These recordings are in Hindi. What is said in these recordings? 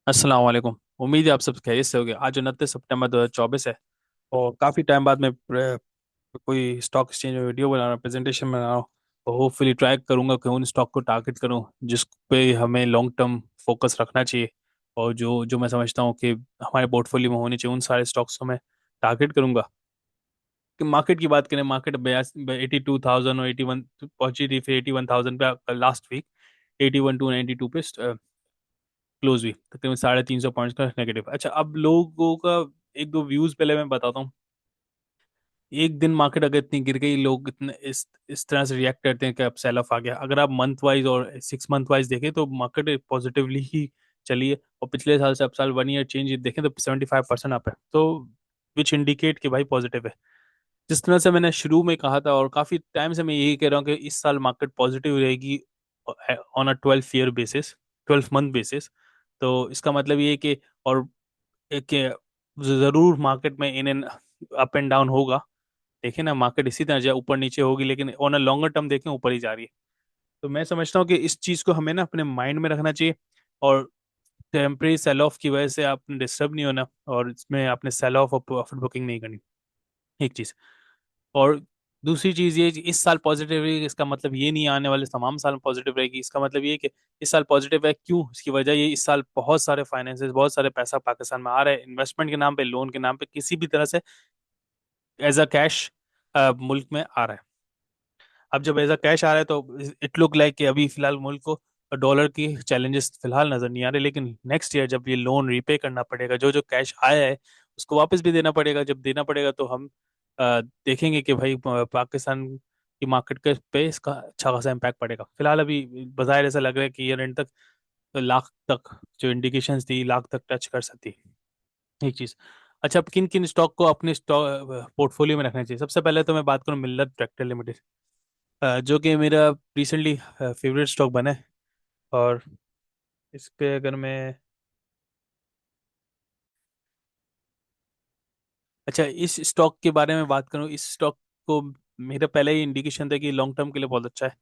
अस्सलाम वालेकुम। उम्मीद है आप सब खैरियत से होंगे। आज 29 सितंबर 2024 है और काफ़ी टाइम बाद मैं कोई स्टॉक एक्सचेंज में वीडियो बना रहा हूँ, प्रेजेंटेशन बना रहा हूँ। और होपफुली ट्राई करूंगा कि उन स्टॉक को टारगेट करूं जिस पे हमें लॉन्ग टर्म फोकस रखना चाहिए। और जो जो मैं समझता हूँ कि हमारे पोर्टफोलियो में होनी चाहिए, उन सारे स्टॉक्स को मैं टारगेट करूंगा। कि मार्केट की बात करें, मार्केट 82,000 और 81 पहुंची थी, फिर 81,000 पे लास्ट वीक 81,292 पे क्लोज हुई, तकरीबन 350 पॉइंट्स का नेगेटिव। अच्छा, अब लोगों का एक दो व्यूज पहले मैं बताता हूँ। एक दिन मार्केट अगर इतनी गिर गई, लोग इतने इस तरह से रिएक्ट करते हैं कि अब सेल ऑफ आ गया। अगर आप मंथ वाइज और 6 मंथ वाइज देखें तो मार्केट पॉजिटिवली ही चली है। और पिछले साल से अब साल 1 ईयर चेंज देखें तो 75% अप है, तो विच इंडिकेट कि भाई पॉजिटिव है। जिस तरह से मैंने शुरू में कहा था और काफी टाइम से मैं यही कह रहा हूँ कि इस साल मार्केट पॉजिटिव रहेगी on a 12 year basis, 12 month basis. तो इसका मतलब ये है कि और एक जरूर मार्केट में in and up and down होगा। देखें ना, मार्केट इसी तरह जाए, ऊपर नीचे होगी, लेकिन ऑन अ लॉन्गर टर्म देखें ऊपर ही जा रही है। तो मैं समझता हूँ कि इस चीज को हमें ना अपने माइंड में रखना चाहिए। और टेम्परेरी सेल ऑफ की वजह से आपने डिस्टर्ब नहीं होना, और इसमें आपने सेल ऑफ और प्रॉफिट बुकिंग नहीं करनी। एक चीज। और दूसरी चीज ये, इस साल पॉजिटिव रहेगी इसका मतलब ये नहीं आने वाले तमाम साल पॉजिटिव रहेगी। इसका मतलब ये कि इस साल पॉजिटिव है। क्यों? इसकी वजह ये, इस साल बहुत सारे फाइनेंसेस, बहुत सारे पैसा पाकिस्तान में आ रहा है, इन्वेस्टमेंट के नाम पे, लोन के नाम पे, किसी भी तरह से एज अ कैश मुल्क में आ रहा है। अब जब एज अ कैश आ रहा है तो इट लुक लाइक कि अभी फिलहाल मुल्क को डॉलर की चैलेंजेस फिलहाल नजर नहीं आ रहे, लेकिन नेक्स्ट ईयर जब ये लोन रीपे करना पड़ेगा, जो जो कैश आया है उसको वापस भी देना पड़ेगा। जब देना पड़ेगा तो हम देखेंगे कि भाई पाकिस्तान की मार्केट के पे इसका अच्छा खासा इम्पैक्ट पड़ेगा। फिलहाल अभी बाजार ऐसा लग रहा है कि ईयर एंड तक लाख तक, जो इंडिकेशंस थी, लाख तक टच कर सकती है। एक चीज। अच्छा, अब किन किन स्टॉक को अपने स्टॉक पोर्टफोलियो में रखना चाहिए? सबसे पहले तो मैं बात करूं मिल्लत ट्रैक्टर लिमिटेड, जो कि मेरा रिसेंटली फेवरेट स्टॉक बना है। और इस पे अगर मैं, अच्छा, इस स्टॉक के बारे में बात करूं, इस स्टॉक को मेरा पहले ही इंडिकेशन था कि लॉन्ग टर्म के लिए बहुत अच्छा है।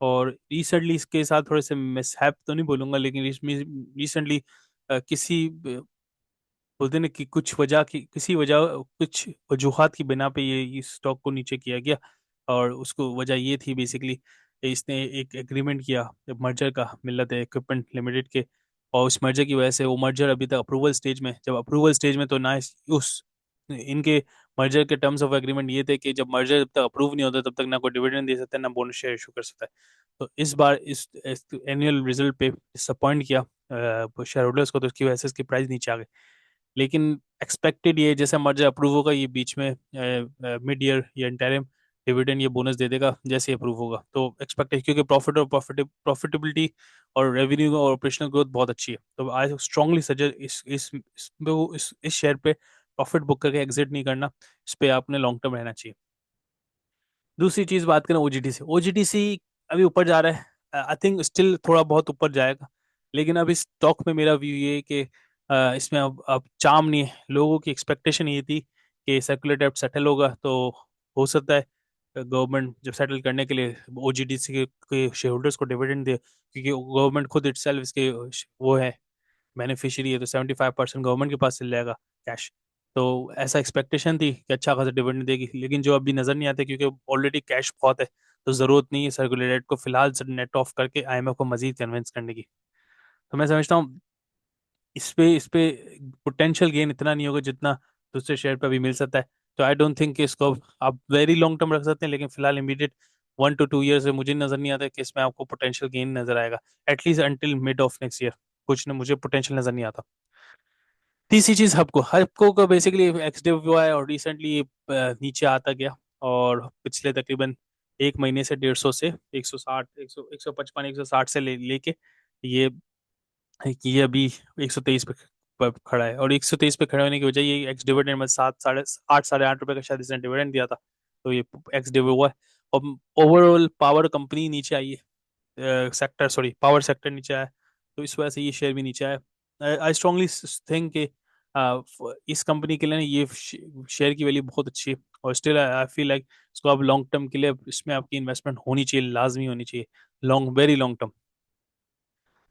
और रिसेंटली इसके साथ थोड़े से मिसहैप तो नहीं बोलूंगा, लेकिन रिसेंटली किसी बोलते ना कि कुछ वजह की, किसी वजह, कुछ वजूहात की बिना पे ये इस स्टॉक को नीचे किया गया। और उसको वजह ये थी बेसिकली, इसने एक एग्रीमेंट किया मर्जर का मिल्लत इक्विपमेंट लिमिटेड के। और उस मर्जर की वजह से वो मर्जर अभी तक अप्रूवल स्टेज में, जब अप्रूवल स्टेज में तो ना उस इनके मर्जर के टर्म्स ऑफ एग्रीमेंट ये थे कि जब मर्जर जब तक अप्रूव नहीं होता तब तक ना कोई डिविडेंड दे सकता है, ना बोनस शेयर इशू कर सकता है। तो इस बार इस एनुअल रिजल्ट पे डिसअपॉइंट किया शेयर होल्डर्स को, तो उसकी वजह से इसकी प्राइस नीचे आ गई। लेकिन एक्सपेक्टेड ये, जैसे मर्जर अप्रूव होगा, ये बीच में मिड ईयर या इंटरिम डिविडेंड, ये बोनस दे देगा जैसे अप्रूव होगा। तो एक्सपेक्ट है, क्योंकि प्रॉफिट और प्रॉफिटेबिलिटी और रेवेन्यू और ऑपरेशनल ग्रोथ बहुत अच्छी है, तो आई स्ट्रांगली सजेस्ट इस शेयर पे प्रॉफिट बुक करके एग्जिट नहीं करना। इस पे आपने लॉन्ग टर्म रहना चाहिए। दूसरी चीज बात करें ओजीटीसी, ओजीटीसी अभी ऊपर जा रहा है, आई थिंक स्टिल थोड़ा बहुत ऊपर जाएगा। लेकिन अब इस स्टॉक में मेरा व्यू ये है कि इसमें अब चार्म नहीं है। लोगों की एक्सपेक्टेशन ये थी कि सर्कुलर डेब्ट सेटल होगा, तो हो सकता है गवर्नमेंट जब सेटल करने के लिए ओजीटीसी के शेयर होल्डर्स को डिविडेंड दे, क्योंकि गवर्नमेंट खुद इटसेल्फ इसके वो है, बेनिफिशियरी है, तो 75% गवर्नमेंट के पास चल जाएगा कैश। तो ऐसा एक्सपेक्टेशन थी कि अच्छा खासा डिविडेंड देगी, लेकिन जो अभी नजर नहीं आते क्योंकि ऑलरेडी कैश बहुत है, तो जरूरत नहीं है सर्कुलेटेड को फिलहाल नेट ऑफ करके आईएमएफ को मजीद कन्विंस करने की। तो मैं समझता हूँ इस पे पोटेंशियल गेन इतना नहीं होगा जितना दूसरे शेयर पे अभी मिल सकता है। तो आई डोंट थिंक कि इसको आप वेरी लॉन्ग टर्म रख सकते हैं, लेकिन फिलहाल इमीडिएट 1 to 2 ईयर से मुझे नजर नहीं आता कि इसमें आपको पोटेंशियल गेन नजर आएगा, at least until mid of next year. कुछ ना, मुझे पोटेंशियल नजर नहीं आता। तीसरी चीज, हबको, हबको का बेसिकली एक्सडिव हुआ है और रिसेंटली ये नीचे आता गया। और पिछले तकरीबन एक महीने से 150 से 160, 155, 160 से लेके ये अभी 123 पे खड़ा है। और 123 पे खड़े होने की वजह ये एक्स डिविडेंड में 7, 8, 8, 8 रुपए का शायद इसने डिविडेंड दिया था, तो ये एक्स डिव हुआ है। और ओवरऑल पावर कंपनी नीचे आई है, सेक्टर, सॉरी, पावर सेक्टर नीचे आया है, तो इस वजह से ये शेयर भी नीचे आया। आई स्ट्रांगली थिंक कि इस कंपनी के लिए ना ये शेयर की वैल्यू बहुत अच्छी है। और स्टिल आई फील लाइक इसको आप लॉन्ग टर्म के लिए इसमें आपकी इन्वेस्टमेंट होनी चाहिए, लाजमी होनी चाहिए, लॉन्ग, वेरी लॉन्ग टर्म।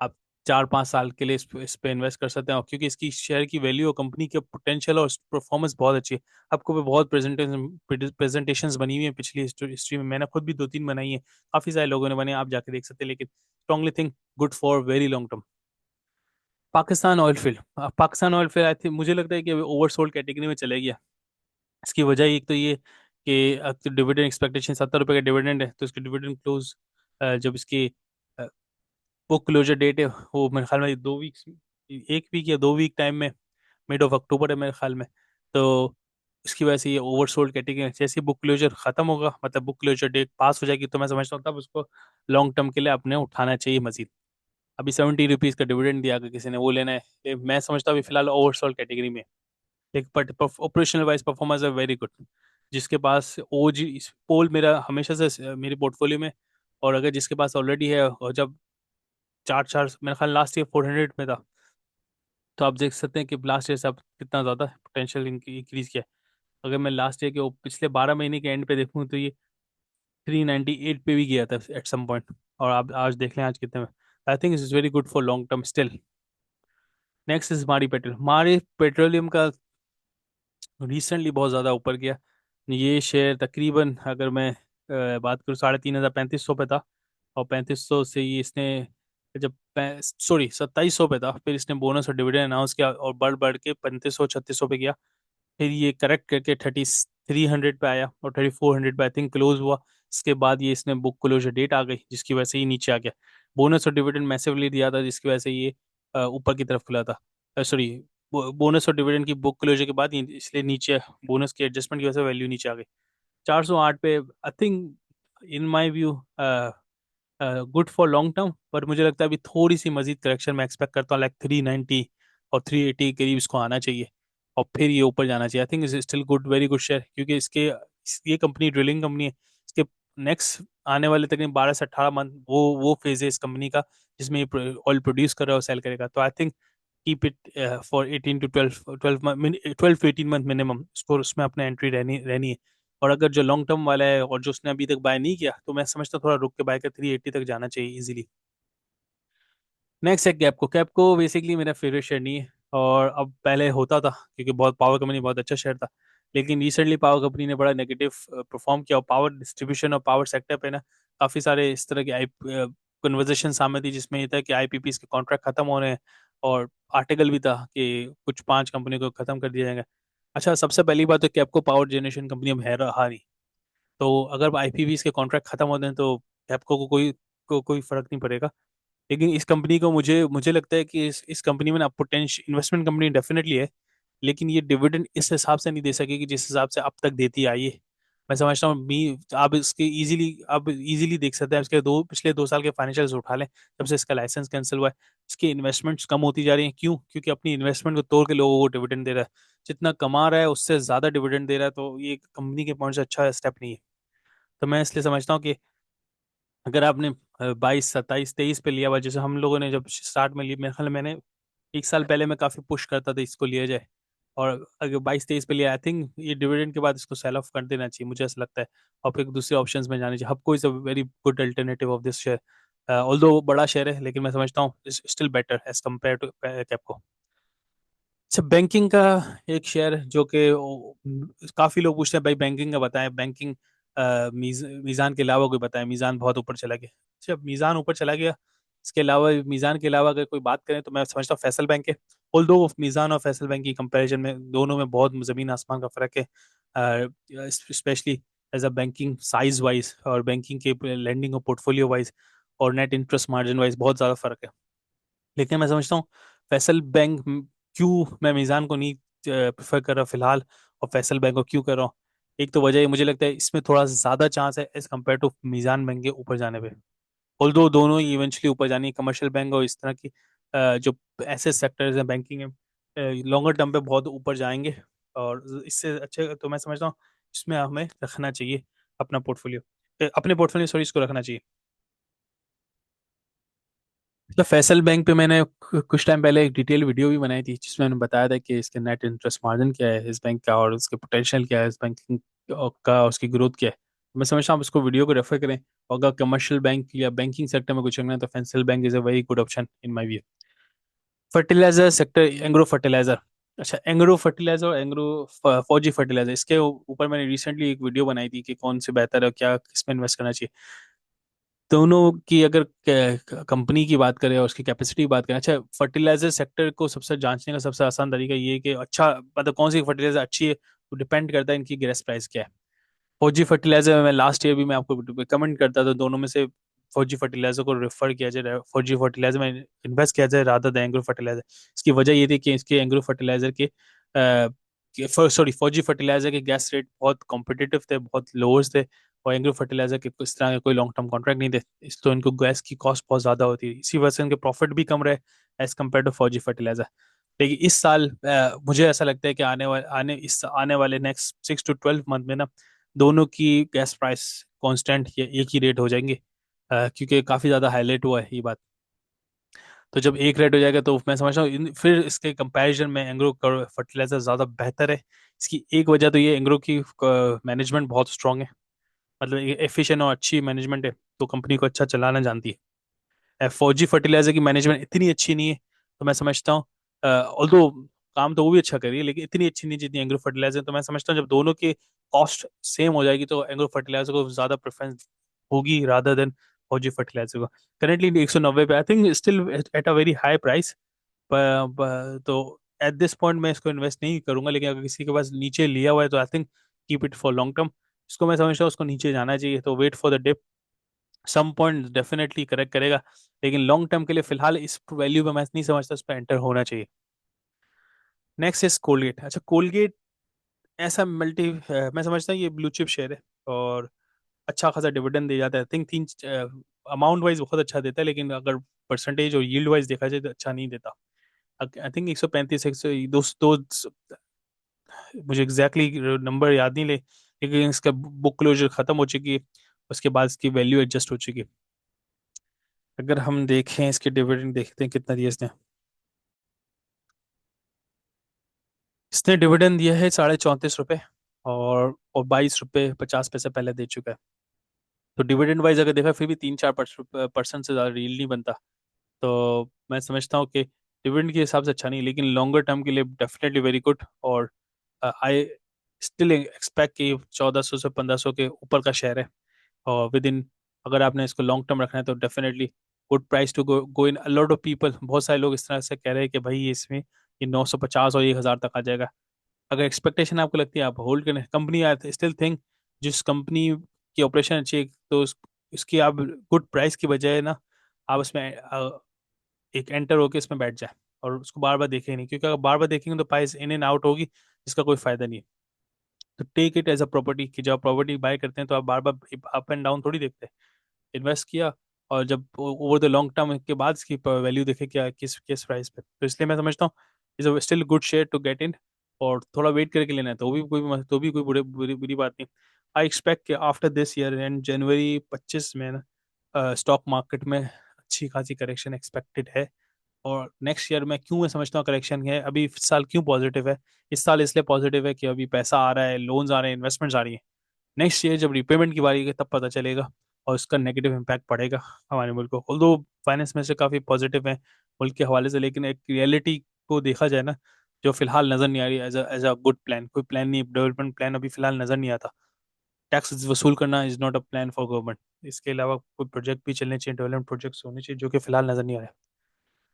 आप 4-5 साल के लिए इस पे इन्वेस्ट कर सकते हैं, और क्योंकि इसकी शेयर की वैल्यू और कंपनी के पोटेंशियल और परफॉर्मेंस बहुत अच्छी है। आपको भी बहुत प्रेजेंटेशंस बनी हुई है पिछली हिस्ट्री में, मैंने खुद भी 2-3 बनाई है, काफी सारे लोगों ने बने, आप जाके देख सकते हैं, लेकिन strongly think good for very long term. Pakistan oil field, Pakistan oil field I think मुझे लगता है कि अभी ओवरसोल्ड कैटेगरी में चले गया। इसकी वजह एक तो ये कि डिविडेंड एक्सपेक्टेशन 70 रुपए का डिविडेंड है, तो इसकी डिविडेंड क्लोज जब इसकी बुक क्लोजर डेट है वो मेरे ख्याल में 2 वीक्स, 1 वीक या 2 वीक टाइम में, मिड ऑफ अक्टूबर है मेरे ख्याल में। तो इसकी वजह से ये ओवरसोल्ड कैटेगरी है। जैसे बुक क्लोजर खत्म होगा, मतलब बुक क्लोजर डेट पास हो जाएगी, तो मैं समझता हूँ तब उसको लॉन्ग टर्म के लिए अपने उठाना चाहिए मजीद। अभी 70 रुपीज का डिविडेंड दिया, अगर किसी ने वो लेना है, मैं समझता हूँ अभी फिलहाल ओवरसोल्ड कैटेगरी में है। एक बट ऑपरेशनल वाइज परफॉर्मेंस है वेरी गुड। जिसके पास ओजी पोल मेरा हमेशा से मेरे पोर्टफोलियो में, और अगर जिसके पास ऑलरेडी है, और जब चार चार मेरे ख्याल लास्ट ईयर 400 में था, तो आप देख सकते हैं कि लास्ट ईयर से अब कितना ज़्यादा पोटेंशियल इंक्रीज किया है। अगर मैं लास्ट ईयर के पिछले 12 महीने के एंड पे देखूँ तो ये 398 पे भी गया था एट सम पॉइंट, और आप आज देख लें आज कितने में। I think is very good for long term still. Next is मारी पेट्रोल, मारी पेट्रोलियम का रिसेंटली बहुत ज़्यादा ऊपर गया। ये शेयर तकरीबन अगर मैं बात करूँ 3,500 3500 पे था, और 3500 से ये इसने जब सॉरी 2700 पे था, फिर इसने बोनस और डिविडेंड अनाउंस किया और बढ़ बढ़ के 3500 3600 पे गया। फिर ये करेक्ट करके 3300 पे आया, और 3400 पे आई थिंक क्लोज हुआ। इसके बाद ये इसने बुक क्लोजर डेट आ गई, जिसकी वजह से ये नीचे आ गया। बोनस और डिविडेंड मैसिवली दिया था, जिसकी वजह से ये ऊपर की तरफ खुला था। सॉरी, बोनस और डिविडेंड की बुक क्लोजर के बाद इसलिए नीचे, बोनस की एडजस्टमेंट की वजह से वैल्यू नीचे आ गई 408 पे। I think in my view good for long term, पर मुझे लगता है अभी थोड़ी सी मजीद करेक्शन मैं एक्सपेक्ट करता हूँ, लाइक 390 और 380 के करीब इसको आना चाहिए, और फिर ये ऊपर जाना चाहिए। I think is still good, very good share, क्योंकि ये कंपनी ड्रिलिंग कंपनी है। इसके नेक्स्ट आने वाले तकरीबन 12 से 18 मंथ वो फेज है इस कंपनी का, जिसमें ये ऑयल प्रोड्यूस कर रहा है और सेल करेगा। तो I think keep it for 18 to 12 12 to 18 month minimum, उसको उसमें अपने एंट्री रहनी रहनी है। और अगर जो लॉन्ग टर्म वाला है और जो उसने अभी तक बाय नहीं किया, तो मैं समझता हूँ थोड़ा रुक के बाय कर 380 तक जाना चाहिए इजीली। नेक्स्ट है कैपको। कैपको बेसिकली मेरा फेवरेट शेयर नहीं है, और अब पहले होता था क्योंकि बहुत पावर कंपनी बहुत अच्छा शेयर था, लेकिन रिसेंटली पावर कंपनी ने बड़ा नेगेटिव परफॉर्म किया, और पावर डिस्ट्रीब्यूशन और पावर सेक्टर पे ना काफ़ी सारे इस तरह के आई कन्वर्जेशन सामने थी, जिसमें ये था कि आईपीपीस के कॉन्ट्रैक्ट खत्म हो रहे हैं, और आर्टिकल भी था कि कुछ 5 कंपनियों को खत्म कर दिया जाएगा। अच्छा, सबसे पहली बात तो कैपको पावर जनरेशन कंपनी अब है रहा नहीं, तो अगर आईपीवीज के कॉन्ट्रैक्ट खत्म होते हैं तो कैपको कोई फर्क नहीं पड़ेगा। लेकिन इस कंपनी को मुझे मुझे लगता है कि इस कंपनी में ना पोटेंशियल इन्वेस्टमेंट कंपनी डेफिनेटली है, लेकिन ये डिविडेंड इस हिसाब से नहीं दे सकेगी जिस हिसाब से अब तक देती आई है। मैं समझता हूँ आप इसके इजीली देख सकते हैं, इसके पिछले 2 साल के फाइनेंशियल्स उठा लें, जब से इसका लाइसेंस कैंसिल हुआ है, इसकी इन्वेस्टमेंट्स कम होती जा रही हैं। क्यों? क्योंकि अपनी इन्वेस्टमेंट को तोड़ के लोगों को डिविडेंड दे रहा है, जितना कमा रहा है उससे ज्यादा डिविडेंड दे रहा है, तो ये कंपनी के पॉइंट से अच्छा स्टेप नहीं है। तो मैं इसलिए समझता हूँ कि अगर आपने 22 27 23 पे लिया हुआ, जैसे हम लोगों ने जब स्टार्ट में लिया, मेरे ख्याल में मैंने 1 साल पहले मैं काफी पुश करता था इसको लिया जाए, और अगर 22 23 पे लिया, आई थिंक ये डिविडेंड के बाद इसको सेल ऑफ कर देना चाहिए, मुझे ऐसा लगता है, और फिर दूसरे ऑप्शंस में जाने चाहिए। Hubco is a very good alternative of this share, although बड़ा शेयर है, लेकिन मैं समझता हूँ still better as compare to Kapco. अच्छा, बैंकिंग का एक शेयर जो कि काफी लोग पूछते हैं भाई बैंकिंग का बताएं, बैंकिंग मीज़ान के अलावा कोई बताएं, मीज़ान बहुत ऊपर चला गया। अच्छा, मीज़ान ऊपर चला गया, इसके अलावा मीज़ान के अलावा अगर कोई बात करें तो मैं समझता हूँ फैसल बैंक है। ऑल्दो मीज़ान और फैसल बैंक की कंपैरिजन में दोनों में बहुत ज़मीन आसमान का फ़र्क है, specially as a banking size wise, और बैंकिंग के लैंडिंग और पोर्टफोलियो वाइज, और नेट इंटरेस्ट मार्जिन वाइज बहुत ज़्यादा फ़र्क है। लेकिन मैं समझता हूँ फैसल बैंक क्यों मैं मीज़ान को नहीं प्रेफर कर रहा फिलहाल, और फैसल बैंक को क्यों कर रहा हूँ, एक तो वजह ये मुझे लगता है इसमें थोड़ा ज़्यादा चांस है as compare to Meezaan bank के ऊपर जाने पे। ऑल्दो दोनों ही इवेंचुअली ऊपर जानी, कमर्शियल बैंक और इस तरह की जो ऐसे सेक्टर्स हैं बैंकिंग में लॉन्गर टर्म पे बहुत ऊपर जाएंगे, और इससे अच्छे तो मैं समझता हूँ इसमें हमें रखना चाहिए अपना पोर्टफोलियो, अपने पोर्टफोलियो सॉरी इसको रखना चाहिए। मतलब फैसल बैंक पे मैंने कुछ टाइम पहले एक डिटेल वीडियो भी बनाई थी, जिसमें मैंने बताया था कि इसके नेट इंटरेस्ट मार्जिन क्या है इस बैंक का, और उसके पोटेंशियल क्या है इस बैंकिंग का, उसकी ग्रोथ क्या है। मैं समझता हूँ आप उसको वीडियो को रेफर करें, और अगर कमर्शियल बैंक या बैंकिंग सेक्टर में कुछ करना है तो Faysal bank is a very good option in my view. Fertiliser sector, Engro fertiliser. अच्छा, एंग्रो फर्टिलाइजर और एंग्रो फौजी फर्टिलाइजर, इसके ऊपर मैंने रिसेंटली एक वीडियो बनाई थी कि कौन से बेहतर है, क्या किसमें इन्वेस्ट करना चाहिए। दोनों की अगर कंपनी की बात करें और उसकी कैपेसिटी की बात करें, अच्छा फर्टिलाइजर सेक्टर को सबसे जांचने का सबसे आसान तरीका ये है कि अच्छा मतलब कौन सी फर्टिलाइजर अच्छी है, तो डिपेंड करता है इनकी गैस प्राइस क्या है। फौजी फर्टिलाइजर में लास्ट ईयर भी मैं आपको रिकमेंड करता था, दोनों में से फौजी फर्टिलाइजर को रेफर किया जाए, फौजी फर्टिलाइजर में इन्वेस्ट किया जाए रादर देन एग्रो फर्टिलाइजर। इसकी वजह ये थी कि इसके एग्रो फर्टिलाइजर के सॉरी फौजी फर्टिलाइजर के गैस रेट बहुत कॉम्पिटिटिव थे, बहुत लोअर्स थे। और एग्रो फर्टिलाइजर के इस तरह के कोई लॉन्ग टर्म कॉन्ट्रैक्ट नहीं थे, इस तो इनको गैस की कॉस्ट बहुत ज़्यादा होती है, इसी वजह से इनके प्रॉफिट भी कम रहे एज कम्पेयर टू फौजी फर्टिलाइजर। लेकिन इस साल मुझे ऐसा लगता है कि आने वाले नेक्स्ट 6 to 12 मंथ में ना दोनों की गैस प्राइस कांस्टेंट या एक ही रेट हो जाएंगे, क्योंकि काफ़ी ज़्यादा हाईलाइट हुआ है ये बात। तो जब एक रेट हो जाएगा तो मैं समझता हूँ फिर इसके कंपैरिजन में एंग्रो फर्टिलाइजर ज़्यादा बेहतर है। इसकी एक वजह तो ये एंग्रो की मैनेजमेंट बहुत स्ट्रांग है, मतलब एफिशिएंट और अच्छी मैनेजमेंट है, तो कंपनी को अच्छा चलाना जानती है। फौजी फर्टिलाइजर की मैनेजमेंट इतनी अच्छी नहीं है, तो मैं समझता हूँ ऑल्दो काम तो वो भी अच्छा करिए लेकिन इतनी अच्छी नहीं जितनी एंग्रो फर्टिलाइजर। तो मैं समझता हूँ जब दोनों की कॉस्ट सेम हो जाएगी तो एंग्रो फर्टिलाइजर को ज़्यादा प्रेफरेंस होगी रादर देन फौजी फर्टिलाइजर को। करेंटली 190 पे, I think still at a very high price. तो एट दिस पॉइंट मैं इसको इन्वेस्ट नहीं करूंगा, लेकिन अगर किसी के पास नीचे लिया हुआ है तो I think keep it for long term. इसको मैं समझता हूँ उसको नीचे जाना चाहिए, तो wait for the dip, some point definitely correct करेगा। लेकिन लॉन्ग टर्म के लिए फिलहाल इस वैल्यू पे मैं नहीं समझता उस पर एंटर होना चाहिए। Next is Colgate. अच्छा कोलगेट ऐसा मैं समझता हूँ ये ब्लू चिप शेयर है और अच्छा खासा डिविडेंड दे जाता है। आई थिंक तीन अमाउंट वाइज बहुत अच्छा देता है, लेकिन अगर परसेंटेज और यील्ड वाइज देखा जाए तो अच्छा नहीं देता। आई थिंक 135 100 दो मुझे एग्जैक्टली नंबर याद नहीं ले, लेकिन इसका बुक क्लोजर खत्म हो चुकी है, उसके बाद इसकी वैल्यू एडजस्ट हो चुकी है। अगर हम देखें इसके डिविडेंड देखते हैं कितना दिया इसने। इसने डिविडेंड दिया है 34.34 रुपये, और 22 रुपये 50 पैसे पहले दे चुका है। तो डिविडेंड वाइज अगर देखा फिर भी 3-4% से ज़्यादा रील नहीं बनता। तो मैं समझता हूँ कि डिविडेंड के हिसाब से अच्छा नहीं, लेकिन लॉन्गर टर्म के लिए डेफिनेटली वेरी गुड। और आई स्टिल एक्सपेक्ट कि 1400 से 1500 के ऊपर का शेयर है, और विद इन अगर आपने इसको लॉन्ग टर्म रखना है तो definitely good price to go go in. A lot of people, बहुत सारे लोग इस तरह से कह रहे हैं कि भाई इसमें ये 950 और 1000 तक आ जाएगा। अगर एक्सपेक्टेशन आपको लगती है आप होल्ड करें कंपनी। आई स्टिल थिंक जिस कंपनी की ऑपरेशन अच्छी है तो उसकी आप गुड प्राइस की बजाय ना आप उसमें एक एंटर होके इसमें बैठ जाए और उसको बार बार देखें नहीं, क्योंकि अगर बार बार देखेंगे तो प्राइस इन एंड आउट होगी, इसका कोई फायदा नहीं है। तो take it as a property कि जब आप प्रॉपर्टी बाय करते हैं तो आप बार बार अप एंड डाउन थोड़ी देखते हैं। इन्वेस्ट किया और जब ओवर द लॉन्ग टर्म के बाद इसकी वैल्यू देखे क्या किस किस प्राइस पे, तो इसलिए मैं समझता हूँ is a still good share to get in. और थोड़ा वेट करके लेना है तो भी कोई बुरी बुरी बात नहीं। आई एक्सपेक्ट कि आफ्टर दिस ईयर एंड जनवरी 25 में ना स्टॉक मार्केट में अच्छी खासी करेक्शन एक्सपेक्टेड है। और नेक्स्ट ईयर में क्यों मैं समझता हूँ करेक्शन है, अभी इस साल क्यों पॉजिटिव है, इस साल इसलिए पॉजिटिव है कि अभी पैसा आ रहा है, लोन्स आ रहे हैं, इन्वेस्टमेंट्स आ रही है। नेक्स्ट ईयर जब रिपेमेंट की बारी है तब पता चलेगा और उसका नेगेटिव इम्पैक्ट पड़ेगा हमारे मुल्क को। ऑल्दो फाइनेंस में से काफ़ी पॉजिटिव है मुल्क के हवाले से, लेकिन एक रियलिटी को देखा जाए ना जो फिलहाल नज़र नहीं आ रही एज अ गुड प्लान, कोई प्लान नहीं, डेवलपमेंट प्लान अभी फिलहाल नज़र नहीं आता। टैक्स वसूल करना is not a plan for government. इसके अलावा कोई प्रोजेक्ट भी चलने चाहिए, डेवलपमेंट प्रोजेक्ट्स होने चाहिए, जो कि फिलहाल नज़र नहीं आ रहा है।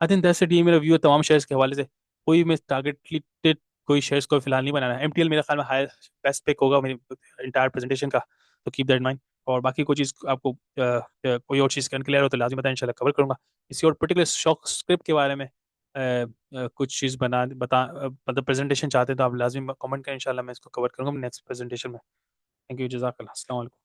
आई थिंक दैट्स इट, ये मेरा व्यू है तमाम शेयर्स के हवाले से। कोई मैं टारगेटेड कोई शेयर्स को फिलहाल नहीं बनाना है। एमटीएल मेरे ख्याल में हाई बेस्ट पिक होगा मेरी इंटायर प्रेजेंटेशन का, तो कीप दैट इन माइंड। और बाकी कोई चीज़ आपको कोई और चीज़ क्लियर हो तो लाजमी बताएं, इंशाल्लाह कवर करूंगा। किसी और पर्टिकुलर शॉक स्क्रिप्ट के बारे में कुछ चीज़ मतलब प्रेजेंटेशन चाहते हैं तो आप लाजमी कमेंट करें, इंशाल्लाह मैं इसको कवर करूंगा नेक्स्ट प्रेजेंटेशन में। थैंक यू, जज़ाकल्लाह, अस्सलाम वालेकुम।